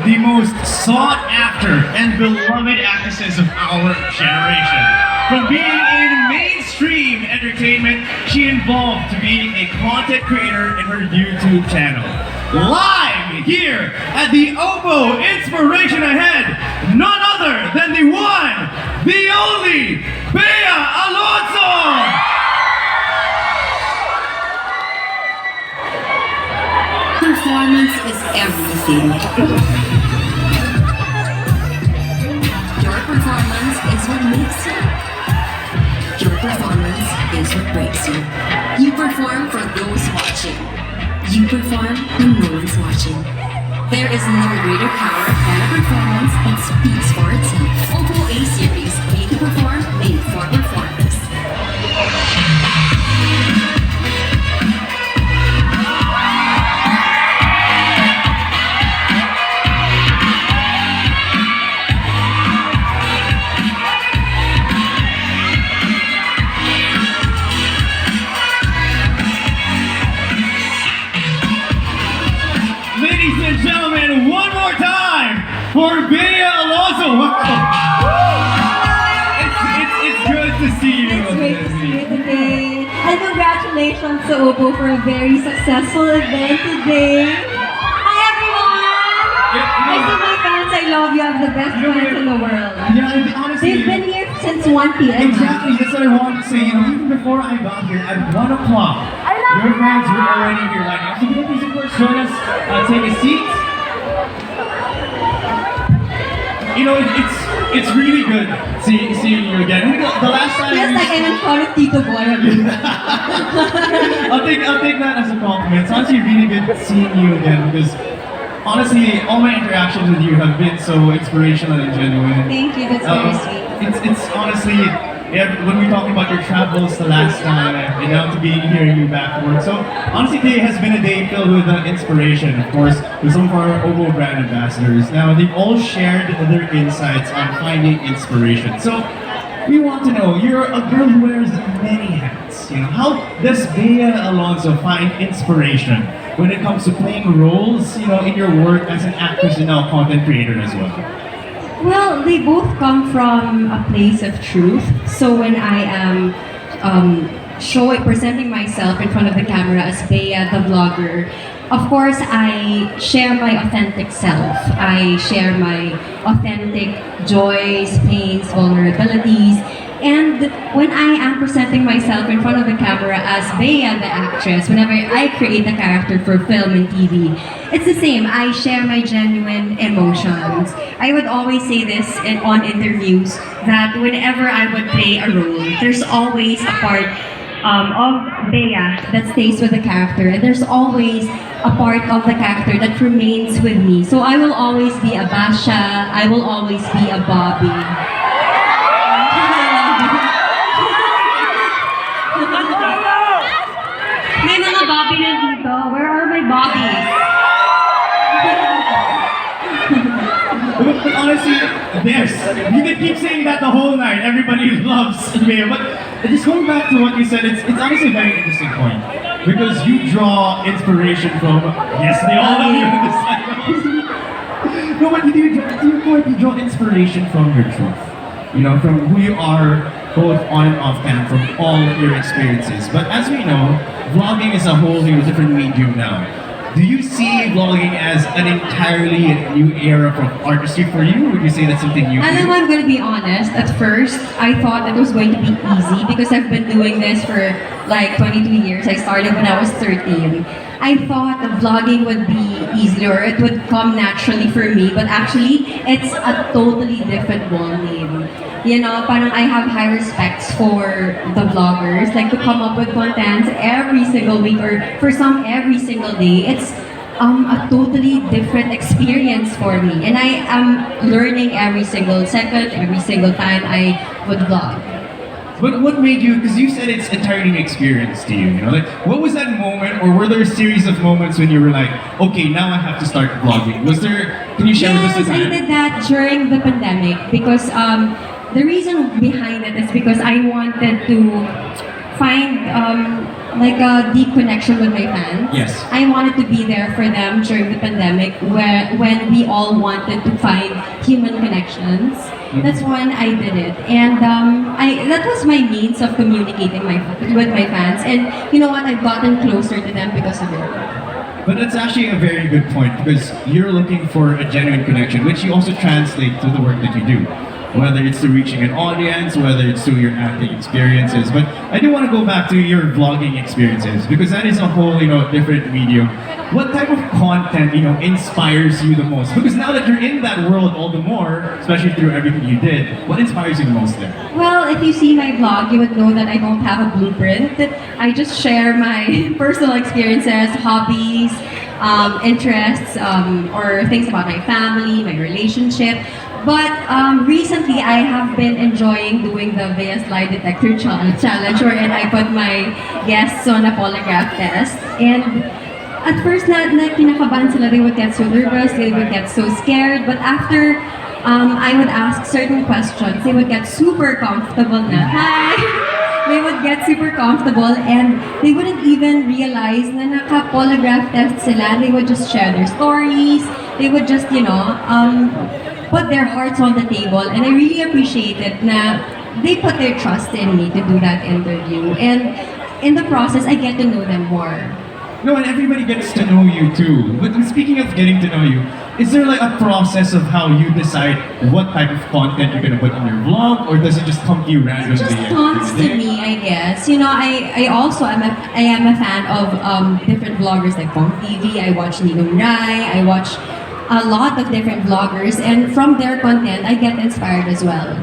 the most sought after and beloved actresses of our generation. From being in mainstream entertainment, she evolved to being a content creator in her YouTube channel. Live here at the OPPO Inspiration Ahead, none other than the one, the only, Bea Alonzo! Performance is everything. Your performance is what makes you. Your performance is what breaks you. You perform for those watching. You perform when no one's watching. There is no greater power than a performance that speaks for itself. OPPO A series, made to perform, made for performance. Ladies and gentlemen, one more time for Bea Alonzo. It's good to see you. It's great to see you today. And congratulations to OPPO for a very successful event today. Hi everyone! I see my fans, I love you. I'm the best fans in the world. Yeah, and honestly, They've been here since 1 p.m. exactly, that's what I wanted to say. You know, even before I got here at 1 o'clock, your fans were already here. Like, so can you please, of course, join us, take a seat. You know, it's really good seeing you again. The last time. Feels like I'm in front of Tito Boy. I'll take that as a compliment. It's honestly really good seeing you again because honestly, all my interactions with you have been so inspirational and genuine. Thank you, that's very sweet. It's honestly, yeah, when we talked about your travels the last time, and now to be hearing you back to work. So honestly, today has been a day filled with inspiration, of course, with some of our OPPO brand ambassadors. Now, they've all shared their insights on finding inspiration. So we want to know, you're a girl who wears many hats. You know, how does Bea Alonzo find inspiration when it comes to playing roles, you know, in your work as an actress and now content creator as well? Well, they both come from a place of truth. So when I am presenting myself in front of the camera as Bea, the vlogger, of course, I share my authentic self. I share my authentic joys, pains, vulnerabilities. And when I am presenting myself in front of the camera as Bea, the actress, whenever I create a character for film and TV, it's the same. I share my genuine emotions. I would always say this on interviews that whenever I would play a role, there's always a part of Bea that stays with the character, and there's always a part of the character that remains with me. So I will always be a Basha, I will always be a Bobby. May mga Bobby na dito. Where are my Bobbies? But honestly, this, you can keep saying that the whole night. Everybody loves Bea. But just going back to what you said, it's honestly a very interesting point. Because you draw inspiration from, yes, they all love you in this side. No, but you draw inspiration from your truth. You know, from who you are, both on and off cam, from all of your experiences. But as we know, vlogging is a whole new different medium now. Do you see vlogging as an entirely new era of artistry for you? Would you say that's something new? Alam mo, I'm gonna be honest. At first, I thought it was going to be easy because I've been doing this for like 22 years. I started when I was 13. I thought the vlogging would be easier, it would come naturally for me, but actually, it's a totally different ballgame. You know, parang I have high respects for the vloggers, like to come up with contents every single week or for some every single day. It's a totally different experience for me, and I am learning every single second, every single time I would vlog. But what made you, because you said it's entirely new experience to you, you know, like what was that moment, or were there a series of moments when you were like, okay, now I have to start vlogging? Was there, can you share with us the time? Yes, I did that during the pandemic because the reason behind it is because I wanted to find like a deep connection with my fans. Yes. I wanted to be there for them during the pandemic when we all wanted to find human connections. That's when I did it. And that was my means of communicating with my fans. And you know what? I've gotten closer to them because of it. But that's actually a very good point because you're looking for a genuine connection, which you also translate to the work that you do. Whether it's to reaching an audience, whether it's to your acting experiences. But I do want to go back to your vlogging experiences because that is a whole, different medium. What type of content, inspires you the most? Because now that you're in that world all the more, especially through everything you did, what inspires you the most there? Well, if you see my vlog, you would know that I don't have a blueprint. I just share my personal experiences, hobbies, interests, or things about my family, my relationship. But recently, I have been enjoying doing the Bea Lie Detector Challenge wherein I put my guests on a polygraph test. And at first, na kinakabahan sila, they would get so nervous, they would get so scared. But after I would ask certain questions, they would get super comfortable na. Hi! They would get super comfortable and they wouldn't even realize na naka-polygraph test sila. They would just share their stories. They would just, put their hearts on the table. And I really appreciate it na they put their trust in me to do that interview. And in the process, I get to know them more. No, and everybody gets to know you too. But speaking of getting to know you, is there like a process of how you decide what type of content you're gonna put in your vlog, or does it just come to you randomly? It just comes to me, I guess. I also am a fan of different vloggers like Pong TV. I watch Ninong Rai. I watch a lot of different vloggers, and from their content, I get inspired as well.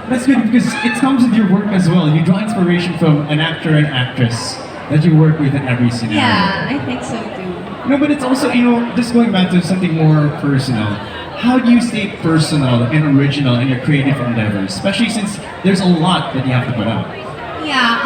That's good because it comes with your work as well. You draw inspiration from an actor and actress that you work with in every scenario. Yeah, I think so too. No, but it's also, just going back to something more personal. How do you stay personal and original in your creative endeavors, especially since there's a lot that you have to put out? Yeah,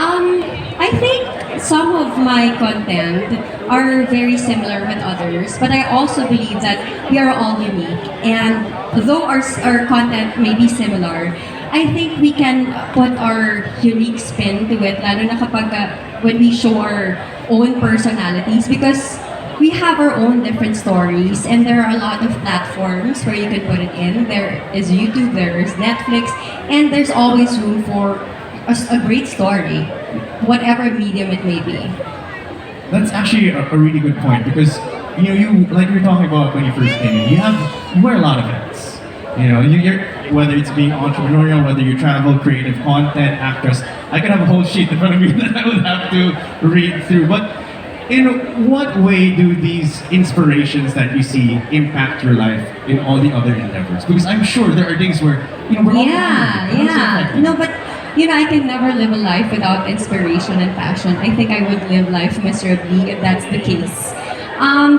I think some of my content are very similar with others, but I also believe that we are all unique. And though our content may be similar, I think we can put our unique spin to it, lalo na kapag when we show our own personalities, because we have our own different stories and there are a lot of platforms where you can put it in. There is YouTube, there is Netflix, and there's always room for a great story, whatever medium it may be. That's actually a really good point because you like we were talking about when you first came in. You wear a lot of hats. You're whether it's being entrepreneurial, whether you travel, creative content, actress. I could have a whole sheet in front of me that I would have to read through. But in what way do these inspirations that you see impact your life in all the other endeavors? Because I'm sure there are days where we're all Yeah. No, but I can never live a life without inspiration and passion. I think I would live life miserably if that's the case.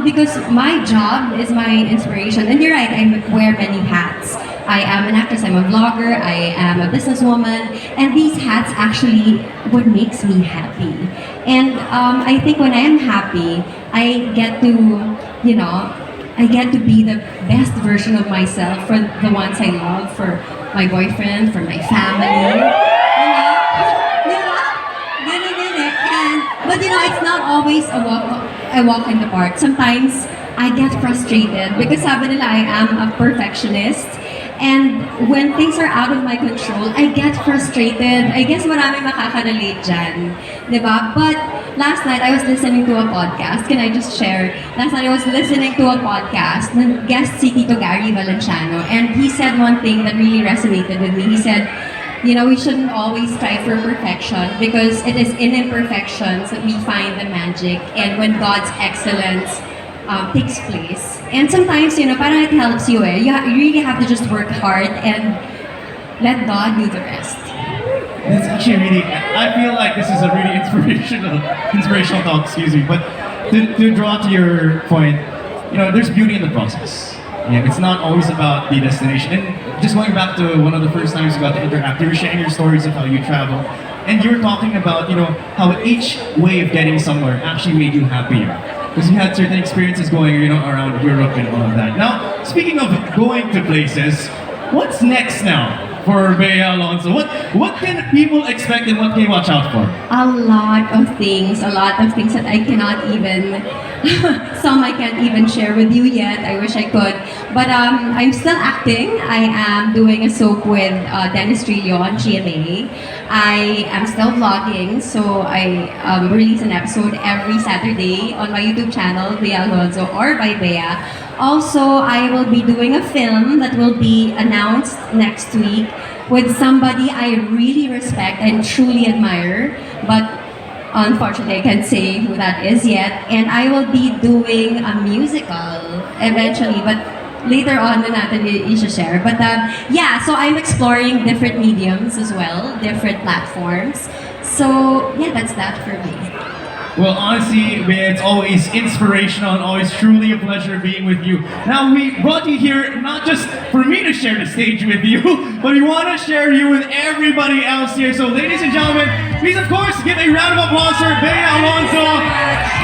Because my job is my inspiration. And you're right, I wear many hats. I am an actress, I'm a vlogger, I am a businesswoman, and these hats actually what makes me happy. And I think when I am happy, I get to be the best version of myself for the ones I love, for my boyfriend, for my family. But it's not always a walk in the park. Sometimes I get frustrated because sabi nila I am a perfectionist. And when things are out of my control, I get frustrated. I guess maraming makaka-relate dyan. Diba? But last night, I was listening to a podcast. Can I just share? Last night, I was listening to a podcast. Guest si Tito Gary Valenciano. And he said one thing that really resonated with me. He said, we shouldn't always strive for perfection because it is in imperfections that we find the magic and when God's excellence takes place. And sometimes, parang it helps you eh. You really have to just work hard and let God do the rest. That's actually really, I feel like this is a really inspirational talk, excuse me. But to draw to your point, there's beauty in the process. It's not always about the destination. And just going back to one of the first times you got to interact, you were sharing your stories of how you travel. And you were talking about, how each way of getting somewhere actually made you happier. Because you had certain experiences going, around Europe and all of that. Now, speaking of going to places, what's next now for Bea Alonzo. What can people expect and what can you watch out for? A lot of things that I cannot even, some I can't even share with you yet. I wish I could. But I'm still acting. I am doing a soap with Dennis Trillo on GMA. I am still vlogging, so I release an episode every Saturday on my YouTube channel, Bea Alonzo or by Bea. Also, I will be doing a film that will be announced next week with somebody I really respect and truly admire, but unfortunately I can't say who that is yet. And I will be doing a musical eventually, but later on na natin i-share. But yeah, so I'm exploring different mediums as well, different platforms. So yeah, that's that for me. Well, honestly, it's always inspirational and always truly a pleasure being with you. Now, we brought you here not just for me to share the stage with you, but we want to share you with everybody else here. So, ladies and gentlemen, please, of course, give a round of applause for Bea Alonzo.